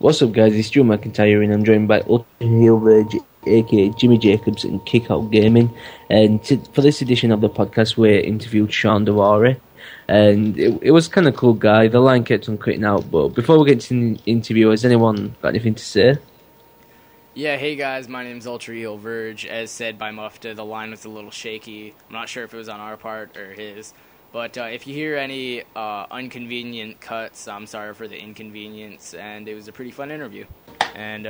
What's up, guys? It's Drew McIntyre, and I'm joined by UltraHeelVerge, aka Jimmy Jacobs, and KickoutGaming. And for this edition of the podcast, we interviewed Shawn Daivari, and it was kind of cool guy. The line kept on cutting out, but before we get to the interview, has anyone got anything to say? Yeah, hey guys, my name's UltraHeelVerge. As said by Muuuftah, the line was a little shaky. I'm not sure if it was on our part or his. But if you hear any inconvenient cuts, I'm sorry for the inconvenience, and it was a pretty fun interview. And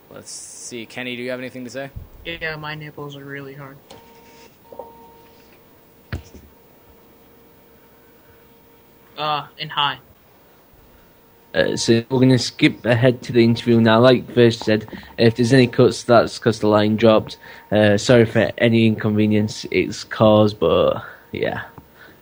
let's see, Kenny, do you have anything to say? Yeah, my nipples are really hard. And hi. So we're going to skip ahead to the interview now. Like Verge said, if there's any cuts, that's because the line dropped. Sorry for any inconvenience it's caused, but yeah.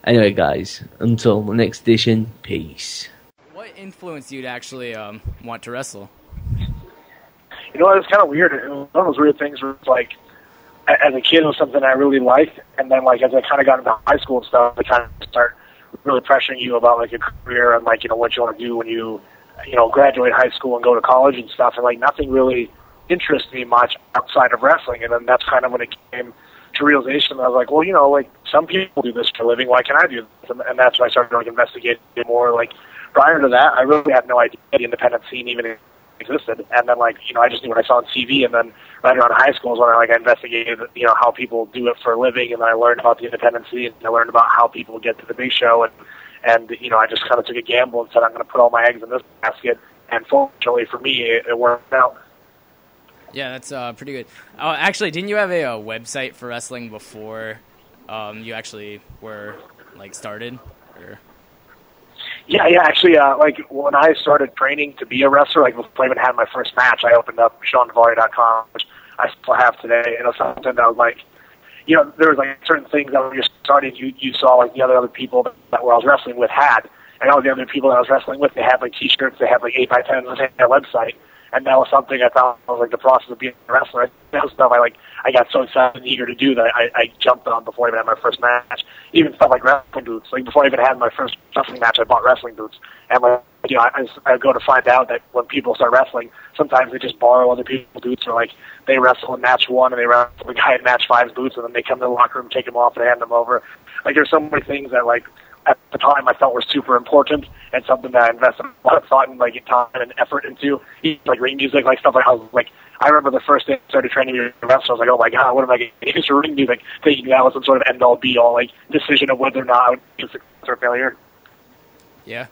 Anyway, guys, until the next edition, peace. What influenced you to actually want to wrestle? You know, it was kind of weird. It was one of those weird things where it's like, as a kid, it was something I really liked, and then like as I kind of got into high school and stuff, they kind of start really pressuring you about like your career and like, you know, what you want to do when you graduate high school and go to college and stuff, and like nothing really interests me much outside of wrestling. And then that's kind of when it came to realization. I was like, well, you know, like some people do this for a living, why can't I do this? And that's when I started like investigating more. Like prior to that, I really had no idea the independent scene even existed. And then like, you know, I just knew what I saw on TV. And then right around high school is when I investigated, you know, how people do it for a living, and I learned about the independent scene, and I learned about how people get to the big show, and you know, I just kind of took a gamble and said I'm going to put all my eggs in this basket. And fortunately for me, it worked out. Yeah, that's pretty good. Oh, actually, didn't you have a website for wrestling before you actually were like started? Or? Yeah. Actually, like when I started training to be a wrestler, like before I even had my first match, I opened up ShawnDaivari.com, which I still have today. And it was something that was like, you know, there was like certain things that when you're starting, you saw like the other people that where I was wrestling with had, and all the other people that I was wrestling with, they had like T-shirts, they had like 8x10s on their website. And that was something I thought was like the process of being a wrestler. That was stuff I got so excited and eager to do that I jumped on before I even had my first match. Even stuff like wrestling boots. Like before I even had my first wrestling match, I bought wrestling boots. And like, you know, I go to find out that when people start wrestling, sometimes they just borrow other people's boots, or like they wrestle in match 1 and they wrestle the guy in match 5's boots, and then they come to the locker room, take them off, and hand them over. Like there's so many things that like at the time I felt were super important, and something that I invested a lot of thought and like time and effort into, like ring music, like stuff like I was like, I remember the first day I started training to be a wrestler, I was like, oh my god, what am I going to use for ring music? Thinking that was some sort of end all be all like decision of whether or not I would be a success or failure. Yeah.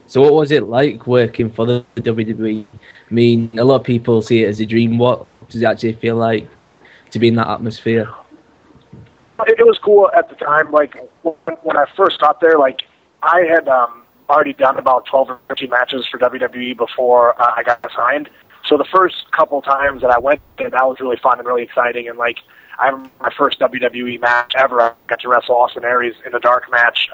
So what was it like working for the WWE? I mean, a lot of people see it as a dream. What does it actually feel like to be in that atmosphere? It was cool at the time. Like when I first got there, like I had already done about 12 or 13 matches for WWE before I got signed. So the first couple times that I went there, that was really fun and really exciting. And like I remember my first WWE match ever, I got to wrestle Austin Aries in a dark match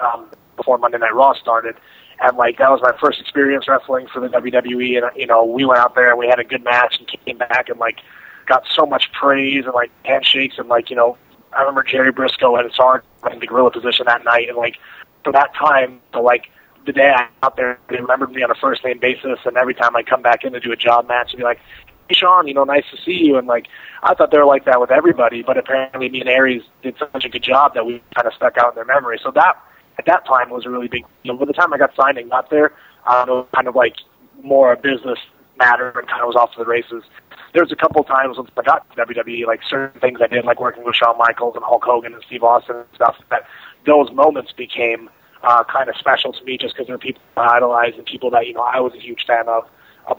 before Monday Night Raw started. And like that was my first experience wrestling for the WWE. And you know, we went out there and we had a good match and came back and like got so much praise and like handshakes, and like, you know, I remember Jerry Briscoe had his heart in the gorilla position that night, and like for that time, to like the day I got out there, they remembered me on a first name basis, and every time I come back in to do a job match, they'd be like, "Hey Shawn, you know, nice to see you." And like I thought they were like that with everybody, but apparently me and Aries did such a good job that we kind of stuck out in their memory. So that at that time was a really big. You know, by the time I got signed and got there, it was kind of like more a business matter and kind of was off to the races. There was a couple times once I got to WWE, like certain things I did, like working with Shawn Michaels and Hulk Hogan and Steve Austin and stuff, that those moments became kind of special to me just because they're people I idolize and people that, you know, I was a huge fan of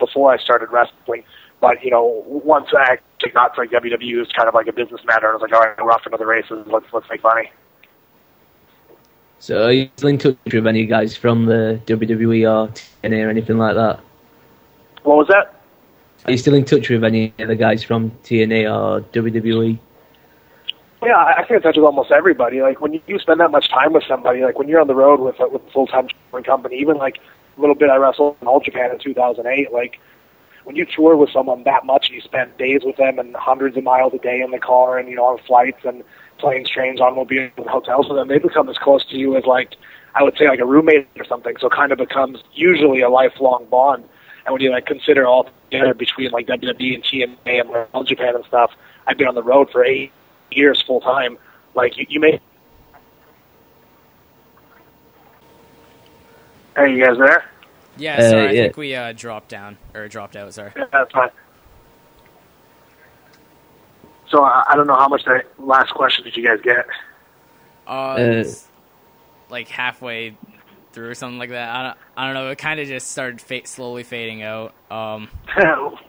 before I started wrestling. But, you know, once I actually got to like WWE, it was kind of like a business matter. I was like, all right, we're off to the races. Let's make money. So are you still in touch with any guys from the WWE or TNA or anything like that? What was that? Are you still in touch with any of the guys from TNA or WWE? Yeah, I stay in touch with almost everybody. Like when you spend that much time with somebody, like when you're on the road with a full-time touring company, even like a little bit I wrestled in All Japan in 2008, like when you tour with someone that much and you spend days with them and hundreds of miles a day in the car and, you know, on flights and planes, trains, automobiles, and hotels with them, they become as close to you as like I would say like a roommate or something. So it kind of becomes usually a lifelong bond. And when you like consider all together between like WWE and TNA and All Japan and stuff, I've been on the road for 8 years full time. Like you may. Are you guys there? Yeah, sorry, I think we dropped out. Sorry. Yeah, that's fine. So I don't know how much that last question did you guys get? Like halfway through or something like that. I don't know. It kind of just started slowly fading out.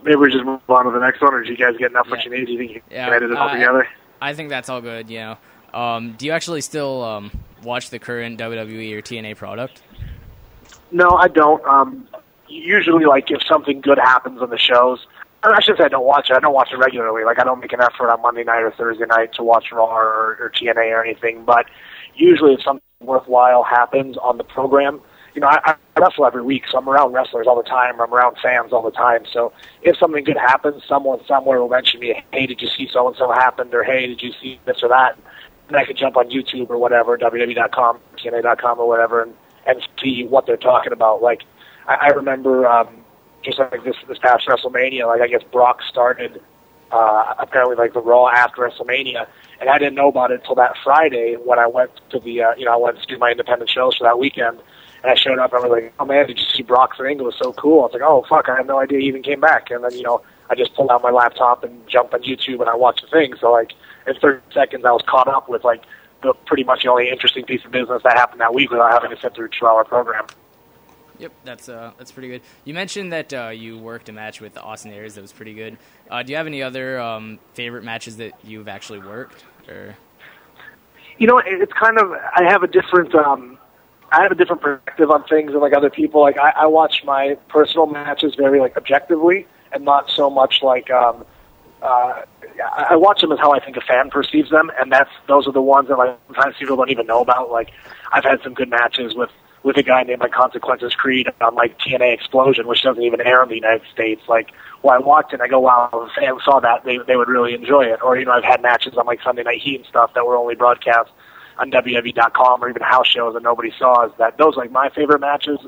Maybe we just move on to the next one, or did you guys get enough what you need? Do you think you can edit it all together? I think that's all good. You know. Do you actually still watch the current WWE or TNA product? No, I don't. Usually, like if something good happens on the shows. I shouldn't say I don't watch it. I don't watch it regularly. Like I don't make an effort on Monday night or Thursday night to watch Raw or TNA or anything. But usually, if something worthwhile happens on the program, you know, I wrestle every week, so I'm around wrestlers all the time. I'm around fans all the time. So if something good happens, someone somewhere will mention me. Hey, did you see so and so happened? Or hey, did you see this or that? And I can jump on YouTube or whatever, WWE.com, TNA.com or whatever, and see what they're talking about. Like I remember. Just like this past WrestleMania, like I guess Brock started apparently like the Raw after WrestleMania, and I didn't know about it until that Friday when I went to the I went to do my independent shows for that weekend, and I showed up and I was like, oh man, did you see Brock's ring? It was so cool. I was like, oh fuck, I had no idea he even came back. And then I just pulled out my laptop and jumped on YouTube and I watched the thing. So like in 30 seconds I was caught up with like the pretty much the only interesting piece of business that happened that week without having to sit through a 2-hour program. Yep, that's pretty good. You mentioned that you worked a match with Austin Aries that was pretty good. Do you have any other favorite matches that you've actually worked? Or you know, it's kind of I have a different perspective on things than like other people. Like I watch my personal matches very like objectively and not so much like I watch them as how I think a fan perceives them, and those are the ones that like sometimes people don't even know about. Like I've had some good matches with a guy named like Consequences Creed on like TNA Explosion, which doesn't even air in the United States. Like, I watched it and I go, wow, if fans saw that, they would really enjoy it. Or, I've had matches on like Sunday Night Heat and stuff that were only broadcast on WWE.com or even house shows that nobody saw. Those are like my favorite matches.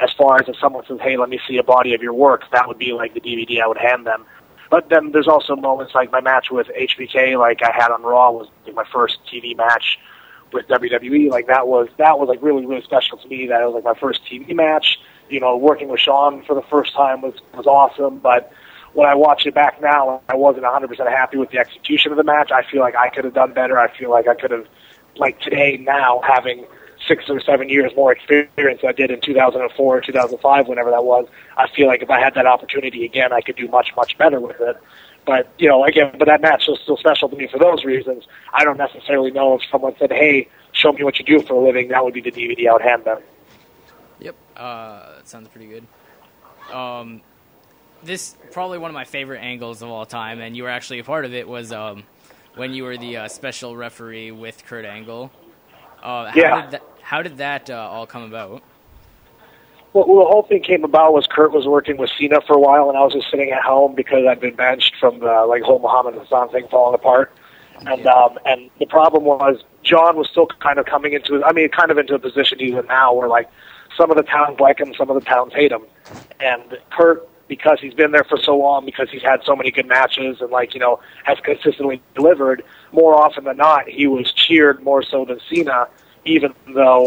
As far as if someone says, hey, let me see a body of your work, that would be like the DVD I would hand them. But then there's also moments like my match with HBK, like I had on Raw, was like my first TV match with WWE. Like that was like really, really special to me. That it was like my first TV match. Working with Shawn for the first time was awesome. But when I watch it back now, I wasn't 100% happy with the execution of the match. I feel like I could have done better. I feel like I could have, like today now, having 6 or 7 years more experience than I did in 2004 or 2005, whenever that was. I feel like if I had that opportunity again, I could do much, much better with it. But, but that match was still special to me for those reasons. I don't necessarily know if someone said, hey, show me what you do for a living, that would be the DVD I would hand them. Yep, that sounds pretty good. This probably one of my favorite angles of all time, and you were actually a part of it, was when you were the special referee with Kurt Angle. How did that all come about? Well, the whole thing came about was Kurt was working with Cena for a while, and I was just sitting at home because I'd been benched from the whole Muhammad Hassan thing falling apart. And the problem was John was still kind of coming into a position he's in now where like some of the towns like him, some of the towns hate him. And Kurt, because he's been there for so long, because he's had so many good matches and has consistently delivered, more often than not, he was cheered more so than Cena, even though,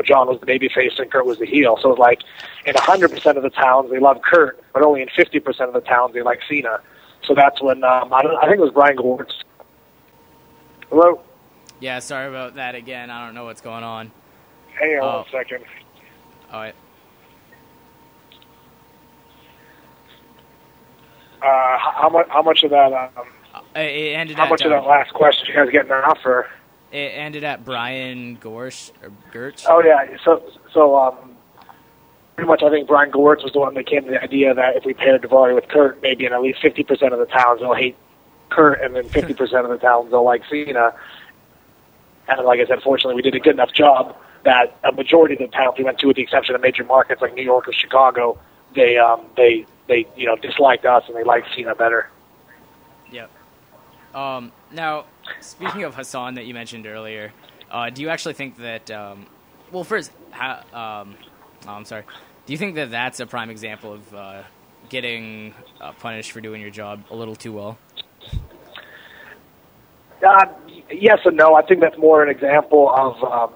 John was the babyface and Kurt was the heel. So, in 100% of the towns, they love Kurt, but only in 50% of the towns, they like Cena. So that's when, I think it was Brian Gewirtz. Hello? Yeah, sorry about that again. I don't know what's going on. Hang on 1 second. All right. How much of that, it ended how at, much of that last question you guys getting enough for? It ended at Brian Gertz. Oh yeah, so pretty much I think Brian Gewirtz was the one that came to the idea that if we paired Daivari with Kurt, maybe in at least 50% of the towns they'll hate Kurt, and then 50% of the towns they'll like Cena. And like I said, fortunately we did a good enough job that a majority of the towns we went to, with the exception of major markets like New York or Chicago, they disliked us and they liked Cena better. Yep. Now, speaking of Hassan that you mentioned earlier, do you actually think that well, first, I'm sorry. Do you think that that's a prime example of getting punished for doing your job a little too well? Yes and no. I think that's more an example of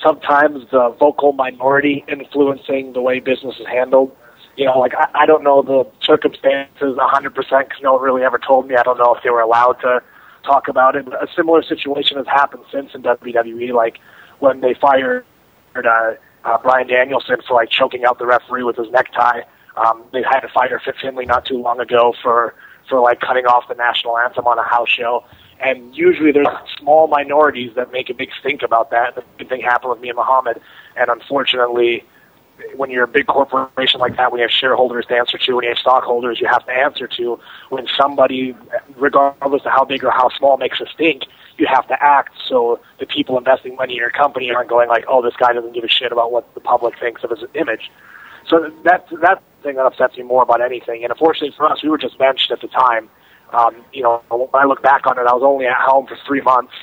sometimes the vocal minority influencing the way business is handled. You know, like I don't know the circumstances 100% because no one really ever told me. I don't know if they were allowed to talk about it. But a similar situation has happened since in WWE, like when they fired Bryan Danielson for like choking out the referee with his necktie. They had to fire Fit Finlay not too long ago for like cutting off the national anthem on a house show. And usually there's small minorities that make a big stink about that. The same thing happened with me and Muhammad. And unfortunately, when you're a big corporation like that, when you have shareholders to answer to, when you have stockholders you have to answer to, when somebody, regardless of how big or how small, makes a stink, you have to act so the people investing money in your company aren't going like, oh, this guy doesn't give a shit about what the public thinks of his image. So that's the thing that upsets me more about anything. And unfortunately for us, we were just benched at the time. You know, when I look back on it, I was only at home for 3 months,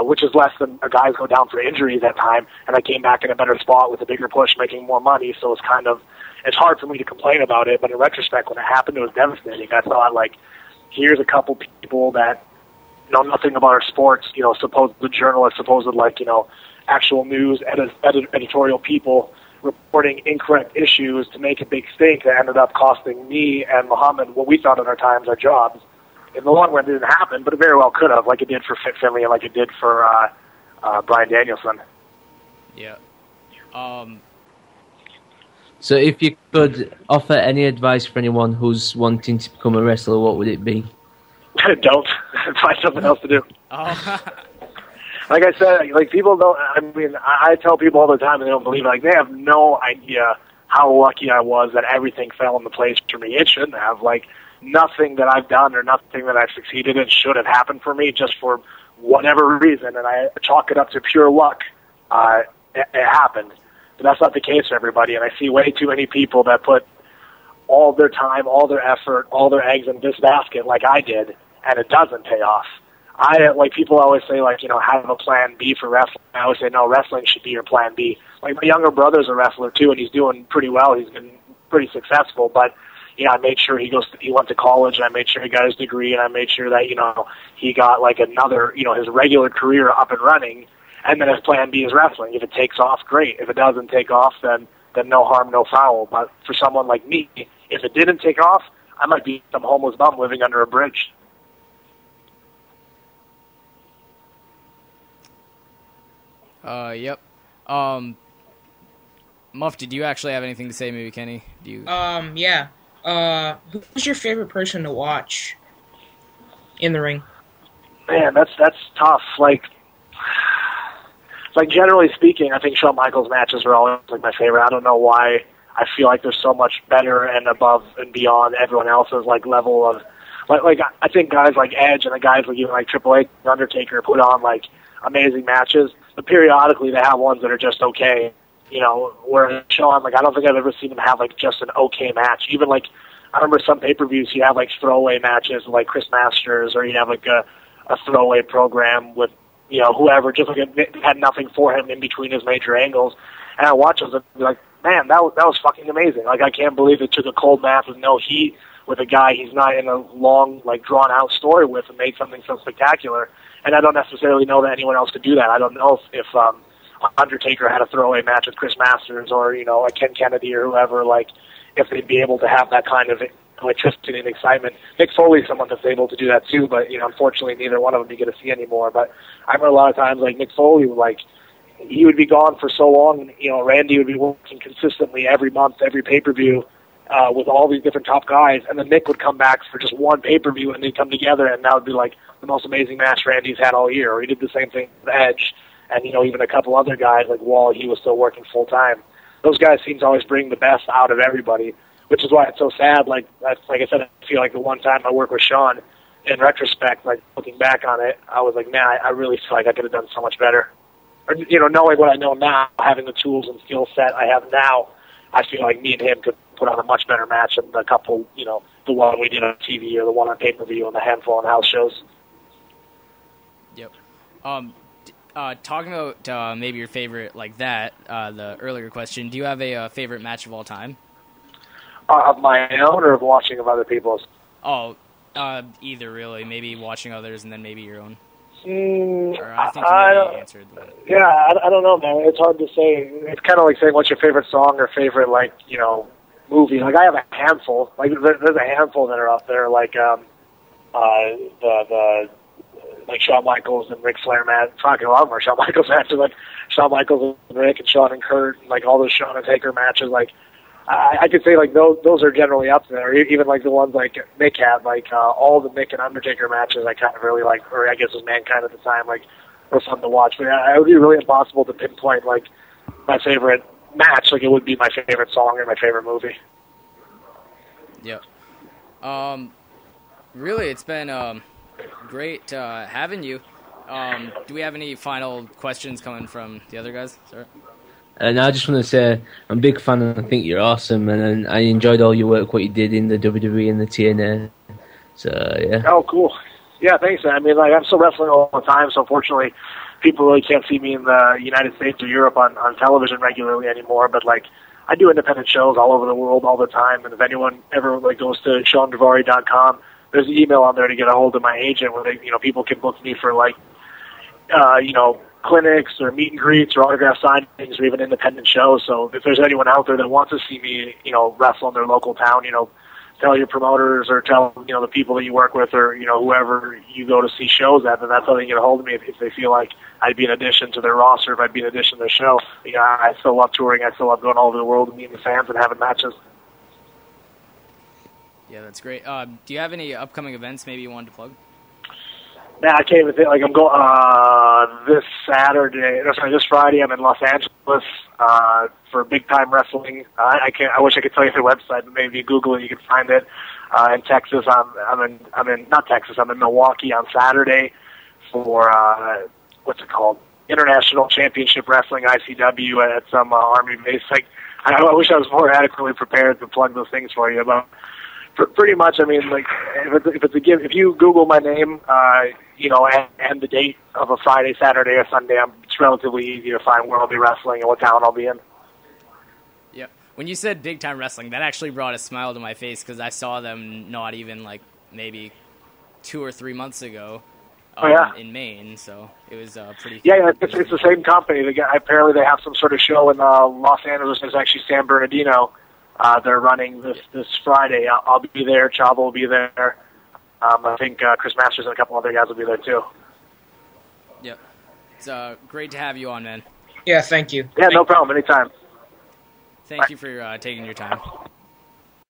which is less than guys go down for injury that time. And I came back in a better spot with a bigger push, making more money. So it's hard for me to complain about it. But in retrospect, when it happened, it was devastating. I thought, like, here's a couple people that know nothing about our sports, you know, supposed journalists, like, you know, actual news, editorial people reporting incorrect issues to make a big stink that ended up costing me and Muhammad what we thought at our times our jobs. In the long run, it didn't happen, but it very well could have, like it did for Fit Finlay and like it did for Bryan Danielson. Yeah. So if you could offer any advice for anyone who's wanting to become a wrestler, what would it be? Don't. Find something else to do. Oh. Like I said, like people don't. I mean, I tell people all the time, and they don't believe it. Like they have no idea how lucky I was that everything fell into place for me. It shouldn't have. Like nothing that I've done or nothing that I've succeeded in should have happened for me just for whatever reason. And I chalk it up to pure luck. It happened, but that's not the case for everybody. And I see way too many people that put all their time, all their effort, all their eggs in this basket, like I did, and it doesn't pay off. Like people always say, like, you know, have a plan B for wrestling. I always say, no, wrestling should be your plan B. Like my younger brother's a wrestler too, and he's doing pretty well. He's been pretty successful, but yeah, I made sure he went to college, and I made sure he got his degree, and I made sure that, you know, he got like another, you know, his regular career up and running, and then his plan B is wrestling. If it takes off, great. If it doesn't take off, then no harm, no foul. But for someone like me, if it didn't take off, I might be some homeless bum living under a bridge. Yep. Muff, did you actually have anything to say, maybe Kenny? Do you? Yeah. Who's your favorite person to watch in the ring? Man, that's tough. Like generally speaking, I think Shawn Michaels matches are always like my favorite. I don't know why. I feel like they're so much better and above and beyond everyone else's like level of like I think guys like Edge and the guys like even like Triple H, Undertaker put on like amazing matches, but periodically they have ones that are just okay. You know, where Shawn, like I don't think I've ever seen him have like just an okay match. Even like I remember some pay-per-views he'd have like throwaway matches with like Chris Masters, or he'd have like a throwaway program with, you know, whoever, just like it had nothing for him in between his major angles. And I watch those and be like, man, that was fucking amazing. Like I can't believe it took a cold match with no heat with a guy he's not in a long, like drawn out story with, and made something so spectacular. And I don't necessarily know that anyone else could do that. I don't know if Undertaker had a throwaway match with Chris Masters, or, you know, like Ken Kennedy or whoever, like if they'd be able to have that kind of electricity and excitement. Mick Foley's someone that's able to do that too, but, you know, unfortunately neither one of them you get to see anymore. But I remember a lot of times like Mick Foley, like he would be gone for so long, and, you know, Randy would be working consistently every month, every pay-per-view with all these different top guys, and then Mick would come back for just one pay-per-view, and they'd come together, and that would be like the most amazing match Randy's had all year. Or he did the same thing with Edge, and, you know, even a couple other guys like Wall, he was still working full-time. Those guys seem to always bring the best out of everybody, which is why it's so sad. Like I said, I feel like the one time I worked with Shawn, in retrospect, like looking back on it, I was like, man, I really feel like I could have done so much better. Or, you know, knowing what I know now, having the tools and skill set I have now, I feel like me and him could put on a much better match than the couple, you know, the one we did on TV or the one on pay-per-view and the handful on house shows. Yep. talking about maybe your favorite, like that, the earlier question, do you have a favorite match of all time? Of my own or of watching of other people's? Oh, either really. Maybe watching others and then maybe your own. Or I think you already answered the one. Yeah, I don't know, man. It's hard to say. It's kind of like saying what's your favorite song or favorite, like, you know, movie. Like, I have a handful. Like, there's a handful that are up there, like like Shawn Michaels and Ric Flair match. Fucking love them. Or Shawn Michaels matches, like Shawn Michaels and Rick and Shawn and Kurt, and like all those Shawn and Taker matches. Like, I could say like those are generally up there. Even like the ones like Mick had, like all the Mick and Undertaker matches. I kind of really like, or I guess it was Mankind at the time. Like, were fun to watch. But it would be really impossible to pinpoint like my favorite match. Like, it would be my favorite song or my favorite movie. Yep. Really, it's been great having you. Do we have any final questions coming from the other guys? Sorry. And I just want to say I'm a big fan and I think you're awesome, and I enjoyed all your work, what you did in the WWE and the TNA. So, yeah. Oh, cool. Yeah, thanks, man. I mean, like, I'm still wrestling all the time, so unfortunately people really can't see me in the United States or Europe on television regularly anymore, but, like, I do independent shows all over the world all the time, and if anyone ever, like, goes to ShawnDaivari.com, there's an email on there to get a hold of my agent where they, you know, people can book me for, like, you know, clinics or meet and greets or autograph signings or even independent shows. So if there's anyone out there that wants to see me, you know, wrestle in their local town, you know, tell your promoters or tell, you know, the people that you work with or, you know, whoever you go to see shows at, then that's how they get a hold of me if they feel like I'd be an addition to their roster, if I'd be an addition to their show. You know, I still love touring. I still love going all over the world and meeting the fans and having matches. Yeah, that's great. Do you have any upcoming events maybe you wanted to plug? Yeah, I can't even think. Like, I'm going this this Friday. I'm in Los Angeles for Big Time Wrestling. I wish I could tell you the website, but maybe you Google it, you can find it. In Texas, I'm in not Texas. I'm in Milwaukee on Saturday for what's it called? International Championship Wrestling (ICW) at some Army base. Like, I wish I was more adequately prepared to plug those things for you, but. Pretty much, I mean, like, if you Google my name, you know, and the date of a Friday, Saturday, or Sunday, it's relatively easy to find where I'll be wrestling and what town I'll be in. Yeah. When you said Big Time Wrestling, that actually brought a smile to my face because I saw them not even, like, maybe 2 or 3 months ago in Maine, so it was pretty... Yeah, it's the same company. Apparently they have some sort of show in Los Angeles. There's actually San Bernardino. They're running this Friday. I'll be there. Chavo will be there. I think Chris Masters and a couple other guys will be there too. Yep. It's great to have you on, man. Yeah, thank you. Yeah, no problem. Anytime. Thank you for taking your time.